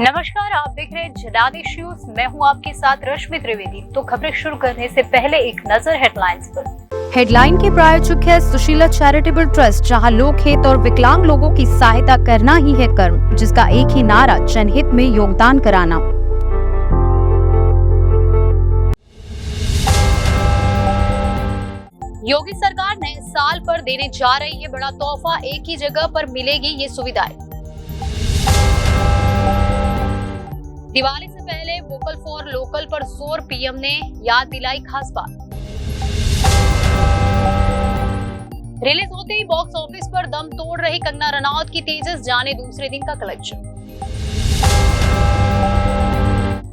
नमस्कार, आप देख रहे हैं जनादेश न्यूज। मैं हूं आपके साथ रश्मि त्रिवेदी। तो खबरें शुरू करने से पहले एक नजर हेडलाइंस पर। हेडलाइन के प्रायोजक है सुशीला चैरिटेबल ट्रस्ट, जहां लोक हित और विकलांग लोगों की सहायता करना ही है कर्म, जिसका एक ही नारा जनहित में योगदान कराना। योगी सरकार नए साल पर देने जा रही है बड़ा तोहफा, एक ही जगह पर मिलेगी ये सुविधाएं। दिवाली से पहले वोकल फॉर लोकल पर जोर, पीएम ने याद दिलाई खास बात। रिलीज होते ही बॉक्स ऑफिस पर दम तोड़ रही कंगना रनौत की तेजस, जाने दूसरे दिन का कलेक्शन।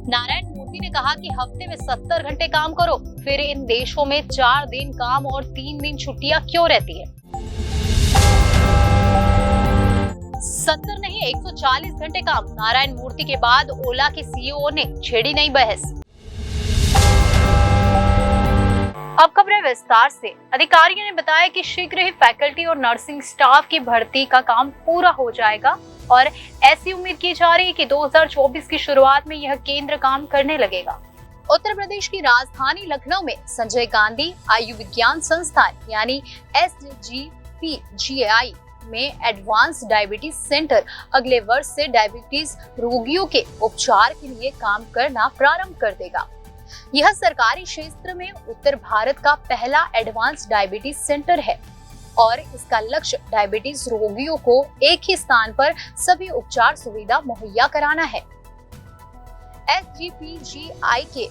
नारायण मूर्ति ने कहा कि हफ्ते में 70 घंटे काम करो, फिर इन देशों में 4 दिन काम और 3 दिन छुट्टियां क्यों रहती है। 70 नहीं 140 घंटे काम, नारायण मूर्ति के बाद ओला के सीईओ ने छेड़ी नई बहस। अब खबरें विस्तार से। अधिकारियों ने बताया कि शीघ्र ही फैकल्टी और नर्सिंग स्टाफ की भर्ती का काम पूरा हो जाएगा और ऐसी उम्मीद की जा रही है कि 2024 की शुरुआत में यह केंद्र काम करने लगेगा। उत्तर प्रदेश की राजधानी लखनऊ में संजय गांधी आयुर्विज्ञान संस्थान यानी SGPGI में एडवांस डायबिटीज सेंटर अगले वर्ष से डायबिटीज रोगियों के उपचार के लिए काम करना प्रारंभ कर देगा। यह सरकारी क्षेत्र में उत्तर भारत का पहला एडवांस डायबिटीज सेंटर है और इसका लक्ष्य डायबिटीज रोगियों को एक ही स्थान पर सभी उपचार सुविधा मुहैया कराना है। SGPGI के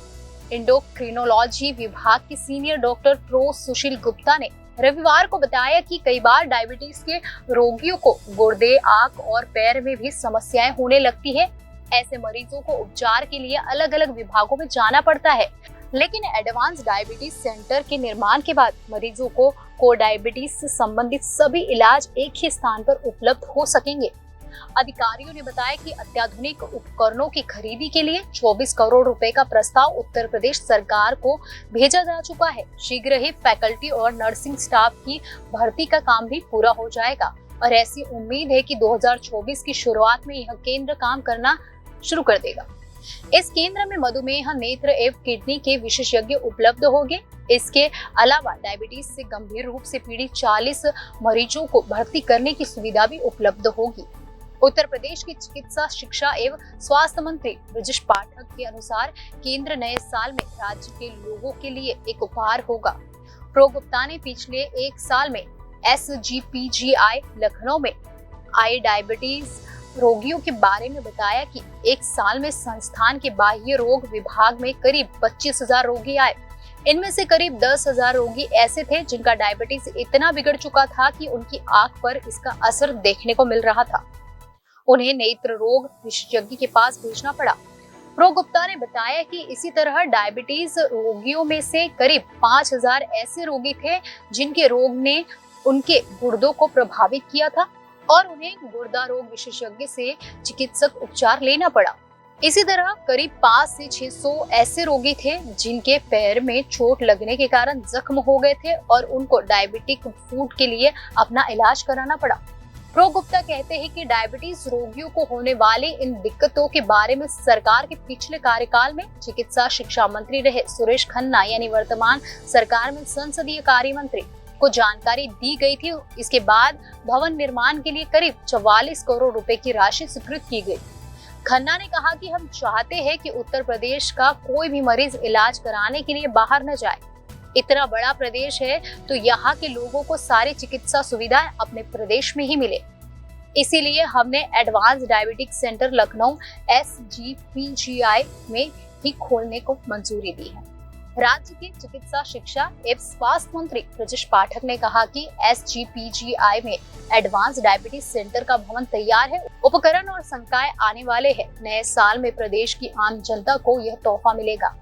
एंडोक्रिनोलॉजी विभाग के सीनियर डॉक्टर प्रो सुशील गुप्ता ने रविवार को बताया कि कई बार डायबिटीज के रोगियों को गुर्दे, आंख और पैर में भी समस्याएं होने लगती है। ऐसे मरीजों को उपचार के लिए अलग अलग विभागों में जाना पड़ता है, लेकिन एडवांस डायबिटीज सेंटर के निर्माण के बाद मरीजों को कोडायबिटीज से संबंधित सभी इलाज एक ही स्थान पर उपलब्ध हो सकेंगे। अधिकारियों ने बताया कि अत्याधुनिक उपकरणों की खरीदी के लिए 24 करोड़ रुपए का प्रस्ताव उत्तर प्रदेश सरकार को भेजा जा चुका है। शीघ्र ही फैकल्टी और नर्सिंग स्टाफ की भर्ती का काम भी पूरा हो जाएगा और ऐसी उम्मीद है कि 2024 की शुरुआत में यह केंद्र काम करना शुरू कर देगा। इस केंद्र में मधुमेह, नेत्र एवं किडनी के विशेषज्ञ उपलब्ध होंगे। इसके अलावा डायबिटीज से गंभीर रूप से पीड़ित 40 मरीजों को भर्ती करने की सुविधा भी उपलब्ध होगी। उत्तर प्रदेश की चिकित्सा, शिक्षा एवं स्वास्थ्य मंत्री ब्रजेश पाठक के अनुसार केंद्र नए साल में राज्य के लोगों के लिए एक उपहार होगा। प्रो गुप्ता ने पिछले एक साल में SGPGI लखनऊ में आए डायबिटीज रोगियों के बारे में बताया कि एक साल में संस्थान के बाह्य रोग विभाग में करीब 25,000 रोगी आए। इनमें से करीब 10,000 रोगी ऐसे थे जिनका डायबिटीज इतना बिगड़ चुका था कि उनकी आंख पर इसका असर देखने को मिल रहा था। उन्हें नेत्र रोग विशेषज्ञ के पास भेजना पड़ा। प्रो गुप्ता ने बताया कि इसी तरह डायबिटीज रोगियों में से करीब 5,000 ऐसे रोगी थे जिनके रोग ने उनके गुर्दों को प्रभावित किया था और उन्हें गुर्दा रोग विशेषज्ञ से चिकित्सक उपचार लेना पड़ा। इसी तरह करीब 500 से 600 ऐसे रोगी थे जिनके पैर में चोट लगने के कारण जख्म हो गए थे और उनको डायबिटिक फूड के लिए अपना इलाज कराना पड़ा। प्रो गुप्ता कहते हैं कि डायबिटीज रोगियों को होने वाली इन दिक्कतों के बारे में सरकार के पिछले कार्यकाल में चिकित्सा शिक्षा मंत्री रहे सुरेश खन्ना यानी वर्तमान सरकार में संसदीय कार्य मंत्री को जानकारी दी गई थी। इसके बाद भवन निर्माण के लिए करीब 44 करोड़ रुपए की राशि स्वीकृत की गई। खन्ना ने कहा कि हम चाहते हैं कि उत्तर प्रदेश का कोई भी मरीज इलाज कराने के लिए बाहर न जाए। इतना बड़ा प्रदेश है तो यहाँ के लोगों को सारी चिकित्सा सुविधाएं अपने प्रदेश में ही मिले। इसीलिए हमने advance diabetic centre Lucknow SGPGI में ही खोलने को मंजूरी दी है। राज्य के चिकित्सा, शिक्षा एवं स्वास्थ्य मंत्री ब्रजेश पाठक ने कहा कि SGPGI में एडवांस डायबिटीज सेंटर का भवन तैयार है, उपकरण और संकाय आने वाले हैं। नए साल में प्रदेश की आम जनता को यह तोहफा मिलेगा।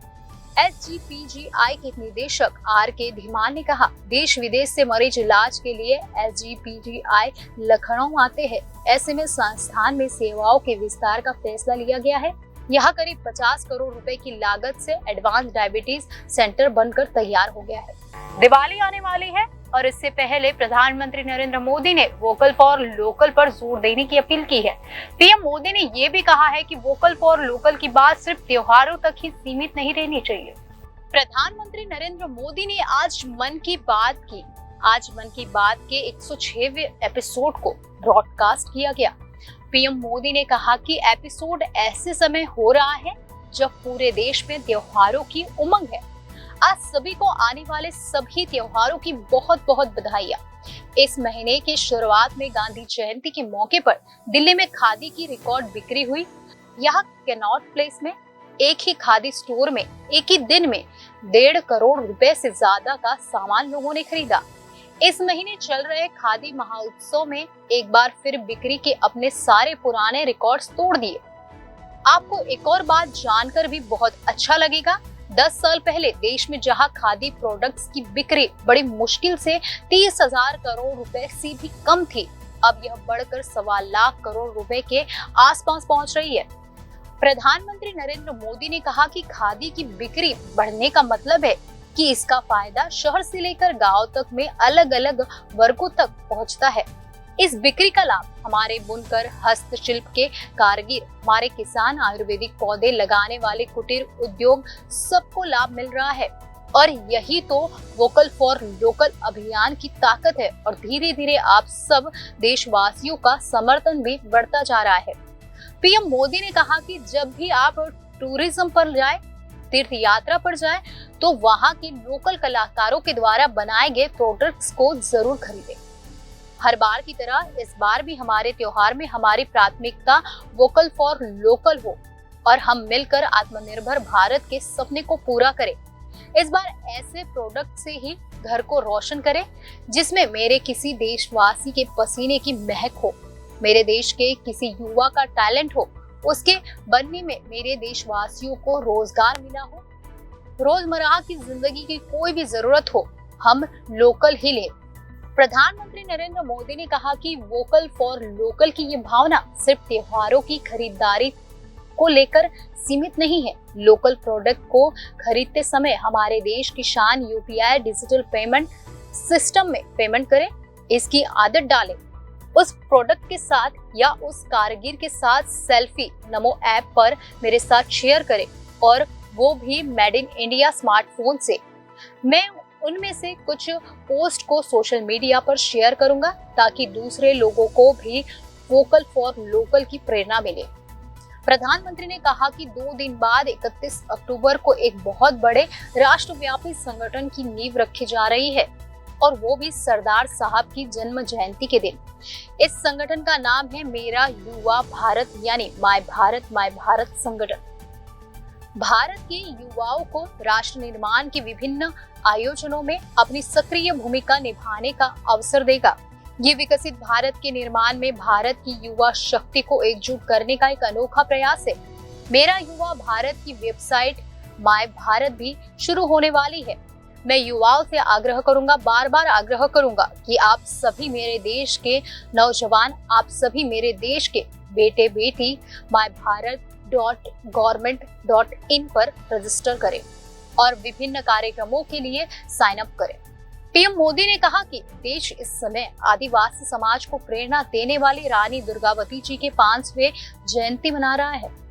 SGPGI के निदेशक RK धीमान ने कहा, देश विदेश से मरीज इलाज के लिए SGPGI लखनऊ आते हैं। ऐसे में संस्थान में सेवाओं के विस्तार का फैसला लिया गया है। यहाँ करीब 50 करोड़ रुपए की लागत से एडवांस डायबिटीज सेंटर बनकर तैयार हो गया है। दिवाली आने वाली है और इससे पहले प्रधानमंत्री नरेंद्र मोदी ने वोकल फॉर लोकल पर जोर देने की अपील की है। पीएम मोदी ने ये भी कहा है कि वोकल फॉर लोकल की बात सिर्फ त्योहारों तक ही सीमित नहीं रहनी चाहिए। प्रधानमंत्री नरेंद्र मोदी ने आज मन की बात के 106वें एपिसोड को ब्रॉडकास्ट किया गया। पीएम मोदी ने कहा कि एपिसोड ऐसे समय हो रहा है जब पूरे देश में त्योहारों की उमंग है। आज सभी को आने वाले सभी त्योहारों की बहुत बहुत बधाइयां। इस महीने की शुरुआत में गांधी जयंती के मौके पर दिल्ली में खादी की रिकॉर्ड बिक्री हुई। यहाँ कैनॉट प्लेस में एक ही खादी स्टोर में एक ही दिन में 1.5 करोड़ रुपए से ज्यादा का सामान लोगों ने खरीदा। इस महीने चल रहे खादी महोत्सव में एक बार फिर बिक्री के अपने सारे पुराने रिकॉर्ड्स तोड़ दिए। आपको एक और बात जानकर भी बहुत अच्छा लगेगा। 10 साल पहले देश में जहां खादी प्रोडक्ट्स की बिक्री बड़ी मुश्किल से 30,000 करोड़ रुपए से भी कम थी, अब यह बढ़कर 1.25 लाख करोड़ रुपए के आसपास पहुंच रही है। प्रधानमंत्री नरेंद्र मोदी ने कहा कि खादी की बिक्री बढ़ने का मतलब है कि इसका फायदा शहर से लेकर गांव तक में अलग अलग वर्गों तक पहुंचता है। इस बिक्री का लाभ हमारे बुनकर, हस्तशिल्प के कारीगर, हमारे किसान, आयुर्वेदिक पौधे लगाने वाले कुटीर उद्योग सबको लाभ मिल रहा है। और यही तो वोकल फॉर लोकल अभियान की ताकत है और धीरे धीरे आप सब देशवासियों का समर्थन भी बढ़ता जा रहा है। पीएम मोदी ने कहा कि जब भी आप टूरिज्म पर जाए, तीर्थ यात्रा पर जाए, तो वहाँ के लोकल कलाकारों के द्वारा बनाए गए प्रोडक्ट्स को जरूर खरीदें। हर बार की तरह इस बार भी हमारे त्योहार में हमारी प्राथमिकता वोकल फॉर लोकल हो और हम मिलकर आत्मनिर्भर भारत के सपने को पूरा करें। इस बार ऐसे प्रोडक्ट से ही घर को रोशन करें जिसमें मेरे किसी देशवासी के पसीने की महक हो, मेरे देश के किसी युवा का टैलेंट हो, उसके बनने में मेरे देशवासियों को रोजगार मिला हो, रोजमर्रा की जिंदगी की कोई भी जरूरत हो, हम लोकल ही लें। प्रधानमंत्री नरेंद्र मोदी ने कहा कि वोकल फॉर लोकल की ये भावना सिर्फ त्योहारों की खरीदारी को लेकर सीमित नहीं है। लोकल प्रोडक्ट को खरीदते समय हमारे देश की शान यूपीआई डिजिटल पेमेंट सिस्टम में पेमेंट करें, इसकी आदत डालें। उस प्रोडक्ट के साथ या उस कारीगर के साथ सेल्फी नमो ऐप पर मेरे साथ शेयर करें और वो भी मेड इन इंडिया स्मार्टफोन से। मैं उनमें से कुछ पोस्ट को सोशल मीडिया पर शेयर करूंगा ताकि दूसरे लोगों को भी वोकल फॉर लोकल की प्रेरणा मिले। प्रधानमंत्री ने कहा कि 2 दिन बाद 31 अक्टूबर को एक बहुत बड़े राष्ट्रव्यापी संगठन की नींव रखी जा रही है और वो भी सरदार साहब की जन्म जयंती के दिन। इस संगठन का नाम है मेरा युवा भारत यानी माय भारत संगठन। भारत के युवाओं को राष्ट्र निर्माण के विभिन्न आयोजनों में अपनी सक्रिय भूमिका निभाने का अवसर देगा। ये विकसित भारत के निर्माण में भारत की युवा शक्ति को एकजुट करने का एक अनोखा प्रयास है। मेरा युवा भारत की वेबसाइट माय भारत भी शुरू होने वाली है। मैं युवाओं से बार बार आग्रह करूंगा कि आप सभी मेरे देश के नौजवान, आप सभी मेरे देश के बेटे बेटी myBharat.government.in पर रजिस्टर करें और विभिन्न कार्यक्रमों के लिए साइन अप करें। पीएम मोदी ने कहा कि देश इस समय आदिवासी समाज को प्रेरणा देने वाली रानी दुर्गावती जी के 5वें जयंती मना रहा है।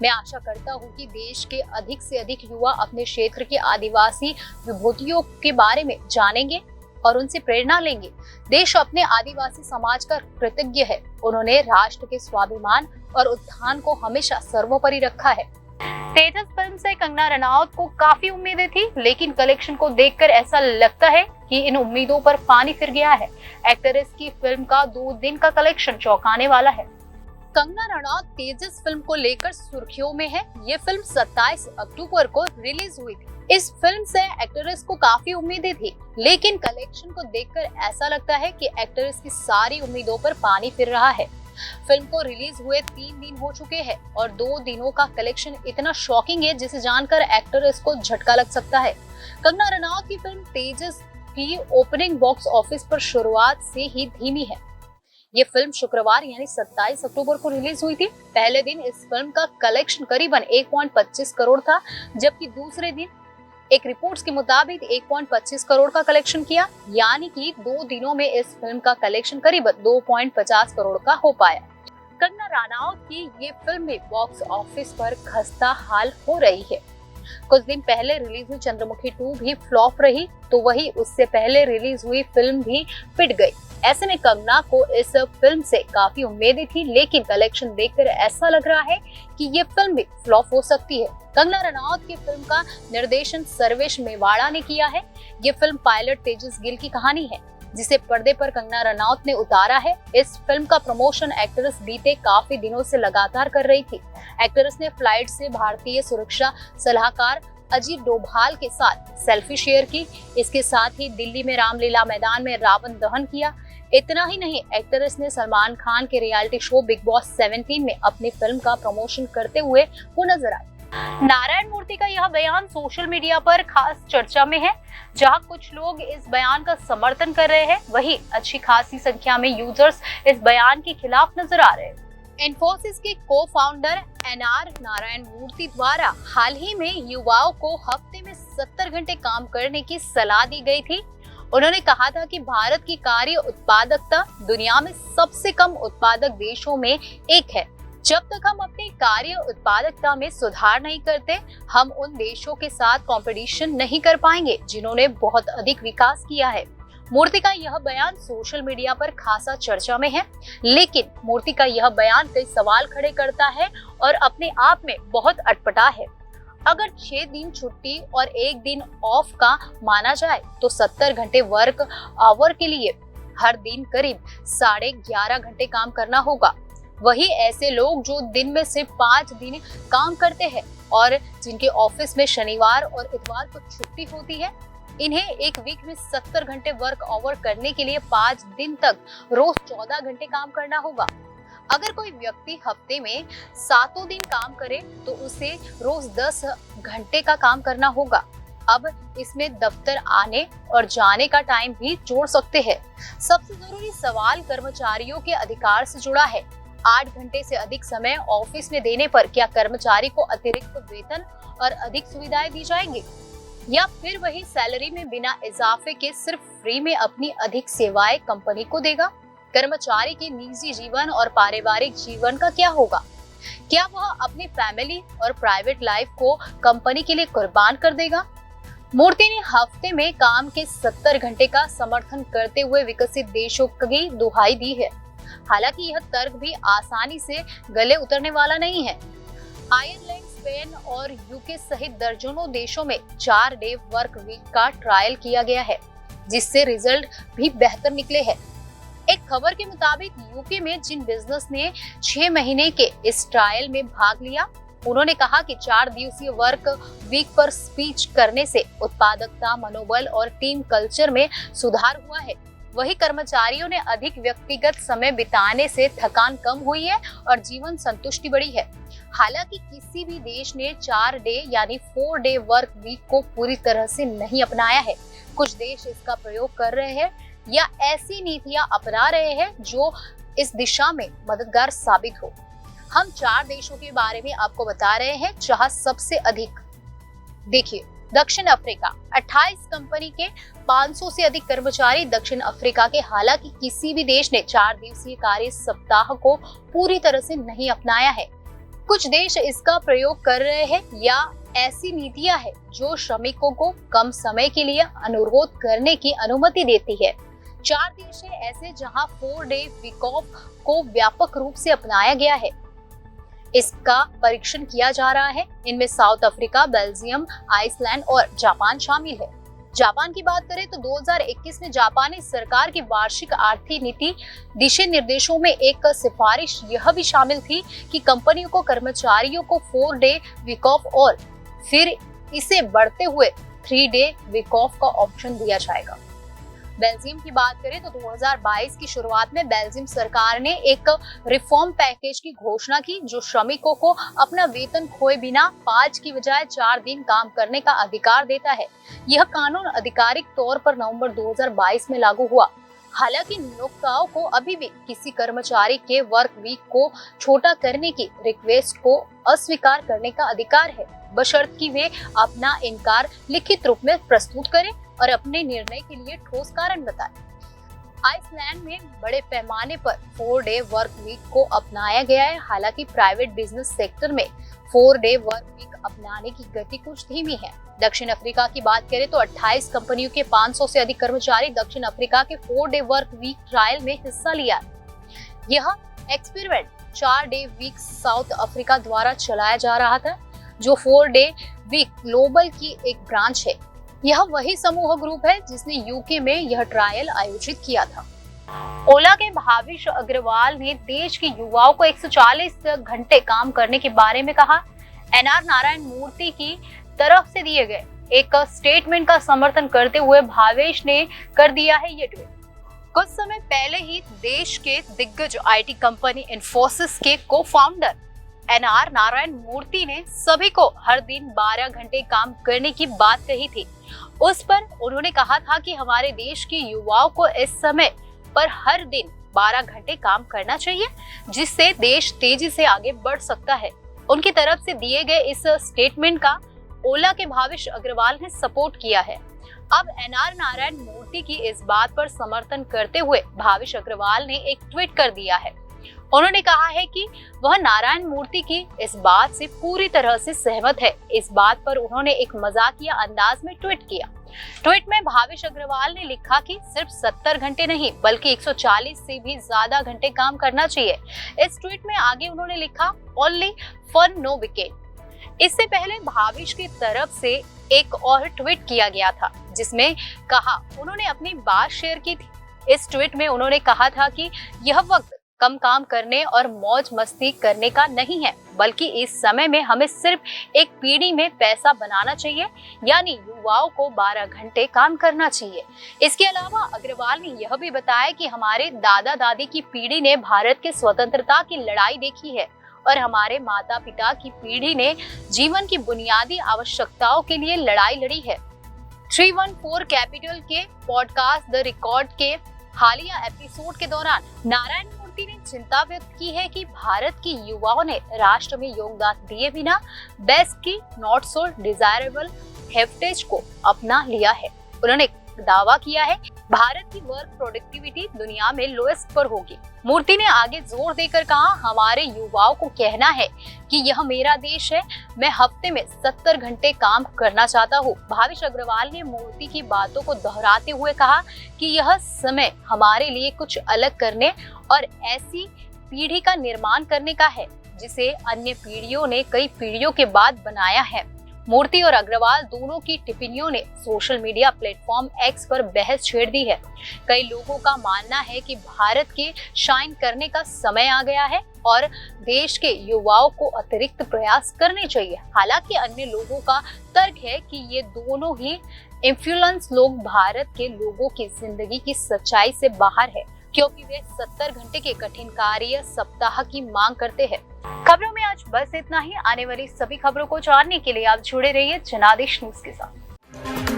मैं आशा करता हूं कि देश के अधिक से अधिक युवा अपने क्षेत्र के आदिवासी विभूतियों के बारे में जानेंगे और उनसे प्रेरणा लेंगे। देश अपने आदिवासी समाज का कृतज्ञ है। उन्होंने राष्ट्र के स्वाभिमान और उत्थान को हमेशा सर्वोपरि रखा है। तेजस फिल्म से कंगना रनौत को काफी उम्मीदें थी, लेकिन कलेक्शन को देखकर ऐसा लगता है कि इन उम्मीदों पर पानी फिर गया है। एक्ट्रेस की फिल्म का 2 दिन का कलेक्शन चौंकाने वाला है। कंगना रनौत तेजस फिल्म को लेकर सुर्खियों में है। ये फिल्म 27 अक्टूबर को रिलीज हुई थी। इस फिल्म से एक्ट्रेस को काफी उम्मीदें थी, लेकिन कलेक्शन को देखकर ऐसा लगता है कि एक्ट्रेस की सारी उम्मीदों पर पानी फिर रहा है। फिल्म को रिलीज हुए 3 दिन हो चुके हैं और 2 दिनों का कलेक्शन इतना शॉकिंग है जिसे जानकर एक्ट्रेस को झटका लग सकता है। कंगना रनौत की फिल्म तेजस की ओपनिंग बॉक्स ऑफिस पर शुरुआत से ही धीमी है। ये फिल्म शुक्रवार यानी 27 अक्टूबर को रिलीज हुई थी। पहले दिन इस फिल्म का कलेक्शन करीबन 1.25 करोड़ था, जबकि दूसरे दिन एक रिपोर्ट्स के मुताबिक 1.25 करोड़ का कलेक्शन किया, यानी कि 2 दिनों में इस फिल्म का कलेक्शन करीब 2.50 करोड़ का हो पाया। कंगना रनौत की ये फिल्म भी बॉक्स ऑफिस पर खस्ता हाल हो रही है। कुछ दिन पहले रिलीज हुई चंद्रमुखी 2 भी फ्लॉप रही, तो वही उससे पहले रिलीज हुई फिल्म भी पिट गई। ऐसे में कंगना को इस फिल्म से काफी उम्मीदें थी, लेकिन कलेक्शन देखकर ऐसा लग रहा है कि ये फिल्म भी फ्लॉप हो सकती है। कंगना रनौत की फिल्म का निर्देशन सर्वेश मेवाड़ा ने किया है। ये फिल्म पायलट तेजस गिल की कहानी है, जिसे पर्दे पर कंगना रनौत ने उतारा है। इस फिल्म का प्रमोशन एक्ट्रेस बीते काफी दिनों से लगातार कर रही थी। एक्ट्रेस ने फ्लाइट से भारतीय सुरक्षा सलाहकार अजीत डोभाल के साथ सेल्फी शेयर की। इसके साथ ही दिल्ली में रामलीला मैदान में रावण दहन किया। इतना ही नहीं, एक्ट्रेस ने सलमान खान के रियलिटी शो बिग बॉस 17 में अपनी फिल्म का प्रमोशन करते हुए वो नजर आई। नारायण मूर्ति का यह बयान सोशल मीडिया पर खास चर्चा में है। जहां कुछ लोग इस बयान का समर्थन कर रहे हैं, वहीं अच्छी खासी संख्या में यूजर्स इस बयान के खिलाफ नजर आ रहे हैं। इन्फोसिस के को-फाउंडर एनआर नारायण मूर्ति द्वारा हाल ही में युवाओं को हफ्ते में 70 घंटे काम करने की सलाह दी गई थी। उन्होंने कहा था कि भारत की कार्य उत्पादकता दुनिया में सबसे कम उत्पादक देशों में एक है। जब तक हम अपनी कार्य उत्पादकता में सुधार नहीं करते, हम उन देशों के साथ कंपटीशन नहीं कर पाएंगे जिन्होंने बहुत अधिक विकास किया है। मूर्ति का यह बयान सोशल मीडिया पर खासा चर्चा में है, लेकिन मूर्ति का यह बयान कई सवाल खड़े करता है और अपने आप में बहुत अटपटा है। अगर 6 दिन छुट्टी और 1 दिन ऑफ का माना जाए तो 70 घंटे वर्क आवर के लिए हर दिन करीब 11.5 घंटे काम करना होगा। वही ऐसे लोग जो दिन में सिर्फ 5 दिन काम करते हैं और जिनके ऑफिस में शनिवार और इतवार को छुट्टी होती है, इन्हें एक वीक में 70 घंटे वर्क ओवर करने के लिए 5 दिन तक रोज 14 घंटे काम करना होगा। अगर कोई व्यक्ति हफ्ते में 7 दिन काम करे तो उसे रोज 10 घंटे का काम करना होगा। अब इसमें दफ्तर आने और जाने का टाइम भी जोड़ सकते हैं। सबसे जरूरी सवाल कर्मचारियों के अधिकार से जुड़ा है। 8 घंटे से अधिक समय ऑफिस में देने पर क्या कर्मचारी को अतिरिक्त वेतन और अधिक सुविधाएं दी जाएंगी, या फिर वही सैलरी में बिना इजाफे के सिर्फ फ्री में अपनी अधिक सेवाएं कंपनी को देगा? कर्मचारी के निजी जीवन और पारिवारिक जीवन का क्या होगा? क्या वह अपनी फैमिली और प्राइवेट लाइफ को कंपनी के लिए कुर्बान कर देगा? मूर्ति ने हफ्ते में काम के 70 घंटे का समर्थन करते हुए विकसित देशों की दुहाई दी है। हालांकि यह तर्क भी आसानी से गले उतरने वाला नहीं है। आयरलैंड, स्पेन और यूके सहित दर्जनों देशों में 4 डे वर्क वीक का ट्रायल किया गया है, जिससे रिजल्ट भी बेहतर निकले हैं। एक खबर के मुताबिक यूके में जिन बिजनेस ने 6 महीने के इस ट्रायल में भाग लिया, उन्होंने कहा कि 4 दिवसीय वर्क वीक पर स्विच करने से उत्पादकता, मनोबल और टीम कल्चर में सुधार हुआ है। वही कर्मचारियों ने अधिक व्यक्तिगत समय बिताने से थकान कम हुई है और जीवन संतुष्टि बढ़ी है। हालांकि किसी भी देश ने 4 डे यानी 4 डे वर्क वीक को पूरी तरह से नहीं अपनाया है। कुछ देश इसका प्रयोग कर रहे हैं या ऐसी नीतियां अपना रहे हैं जो इस दिशा में मददगार साबित हो। हम 4 देशों के बारे में आपको बता रहे हैं जहां सबसे अधिक, देखिए, दक्षिण अफ्रीका 28 कंपनी के 500 से अधिक कर्मचारी दक्षिण अफ्रीका के। हालांकि किसी भी देश ने 4 दिवसीय कार्य सप्ताह को पूरी तरह से नहीं अपनाया है। कुछ देश इसका प्रयोग कर रहे हैं या ऐसी नीतियां हैं जो श्रमिकों को कम समय के लिए अनुरोध करने की अनुमति देती है। 4 देश हैं ऐसे जहां 4 डे वीक ऑफ को व्यापक रूप से अपनाया गया है। इसका परीक्षण किया जा रहा है। इनमें साउथ अफ्रीका, बेल्जियम, आइसलैंड और जापान शामिल है। जापान की बात करें तो 2021 में जापानी सरकार की वार्षिक आर्थिक नीति दिशा निर्देशों में एक सिफारिश यह भी शामिल थी कि कंपनियों को कर्मचारियों को 4 डे वीक ऑफ और फिर इसे बढ़ते हुए 3 डे वीक ऑफ का ऑप्शन दिया जाएगा। बेल्जियम की बात करें तो 2022 की शुरुआत में बेल्जियम सरकार ने एक रिफॉर्म पैकेज की घोषणा की जो श्रमिकों को अपना वेतन खोए बिना 5 की बजाय 4 दिन काम करने का अधिकार देता है। यह कानून आधिकारिक तौर पर नवंबर 2022 में लागू हुआ। हालांकि नियोक्ताओं को अभी भी किसी कर्मचारी के वर्क वीक को छोटा करने की रिक्वेस्ट को अस्वीकार करने का अधिकार है। बशर्त कि वे अपना इनकार लिखित रूप में प्रस्तुत करें और अपने निर्णय के लिए ठोस कारण बताएं। आइसलैंड में बड़े पैमाने पर 4 डे वर्क वीक को अपनाया गया है। हालांकि प्राइवेट बिजनेस सेक्टर में 4 डे वर्क वीक अपनाने की गति कुछ धीमी है। दक्षिण अफ्रीका की बात करें तो 28 कंपनियों के 500 से अधिक कर्मचारी दक्षिण अफ्रीका के 4 डे वर्क वीक ट्रायल में हिस्सा लिया। यह experiment 4 day week South Africa द्वारा चलाया जा रहा था, जो 4 डे वीक ग्लोबल की एक ब्रांच है। यह वही समूह ग्रुप है जिसने यूके में यह ट्रायल आयोजित किया था। ओला के भाविश अग्रवाल ने देश के युवाओं को 140 घंटे काम करने के बारे में कहा। एनआर नारायण मूर्ति की तरफ से दिए गए एक स्टेटमेंट का समर्थन करते हुए भावेश ने कर दिया है ये ट्वीट। कुछ समय पहले ही देश के दिग्गज आईटी कंपनी इन्फोसिस के को फाउंडर एनआर नारायण मूर्ति ने सभी को हर दिन 12 घंटे काम करने की बात कही थी। उस पर उन्होंने कहा था कि हमारे देश के युवाओं को इस समय पर हर दिन 12 घंटे काम करना चाहिए, जिससे देश तेजी से आगे बढ़ सकता है। उनकी तरफ से दिए गए इस स्टेटमेंट का ओला के भाविश अग्रवाल ने सपोर्ट किया है। अब एनआर नारायण मूर्ति की इस बात पर समर्थन करते हुए भाविश अग्रवाल ने एक ट्वीट कर दिया है। उन्होंने कहा है कि वह नारायण मूर्ति की इस बात से पूरी तरह से सहमत है। इस बात पर उन्होंने एक मजाकिया अंदाज में ट्वीट किया। ट्वीट में भाविश अग्रवाल ने लिखा कि सिर्फ 70 घंटे नहीं बल्कि 140 से भी ज्यादा घंटे काम करना चाहिए। इस ट्वीट में आगे उन्होंने लिखा ओनली फन नो वीकेंड। इससे पहले भाविश की तरफ से एक और ट्वीट किया गया था जिसमें कहा उन्होंने अपनी बात शेयर की थी। इस ट्वीट में उन्होंने कहा था कि यह वक्त कम काम करने और मौज मस्ती करने का नहीं है, बल्कि इस समय में हमें सिर्फ एक पीढ़ी में पैसा बनाना चाहिए, यानी युवाओं को 12 घंटे काम करना चाहिए। इसके अलावा अग्रवाल ने यह भी बताया कि हमारे दादा दादी की पीढ़ी ने भारत के स्वतंत्रता की लड़ाई देखी है और हमारे माता पिता की पीढ़ी ने जीवन की बुनियादी आवश्यकताओं के लिए लड़ाई लड़ी है। 314 कैपिटल के पॉडकास्ट द रिकॉर्ड के हालिया एपिसोड के दौरान नारायण मूर्ति ने चिंता व्यक्त की है कि भारत के युवाओं ने राष्ट्र में योगदान दिए बिना बेस्ट की नॉट सो डिजायरेबल हेरिटेज को अपना लिया है। उन्होंने दावा किया है भारत की वर्क प्रोडक्टिविटी दुनिया में लोएस्ट पर होगी। मूर्ति ने आगे जोर देकर कहा हमारे युवाओं को कहना है कि यह मेरा देश है, मैं हफ्ते में 70 घंटे काम करना चाहता हूँ। भाविश अग्रवाल ने मूर्ति की बातों को दोहराते हुए कहा कि यह समय हमारे लिए कुछ अलग करने और ऐसी पीढ़ी का निर्माण करने का है जिसे अन्य पीढ़ियों ने कई पीढ़ियों के बाद बनाया है। मूर्ति और अग्रवाल दोनों की टिप्पणियों ने सोशल मीडिया प्लेटफॉर्म एक्स पर बहस छेड़ दी है। कई लोगों का मानना है कि भारत के शाइन करने का समय आ गया है और देश के युवाओं को अतिरिक्त प्रयास करने चाहिए। हालांकि अन्य लोगों का तर्क है कि ये दोनों ही इन्फ्लुएंस लोग भारत के लोगों की जिंदगी की सच्चाई से बाहर है, क्योंकि वे 70 घंटे के कठिन कार्य सप्ताह की मांग करते हैं। खबरों में आज बस इतना ही। आने वाली सभी खबरों को जानने के लिए आप जुड़े रहिए जनादेश न्यूज के साथ।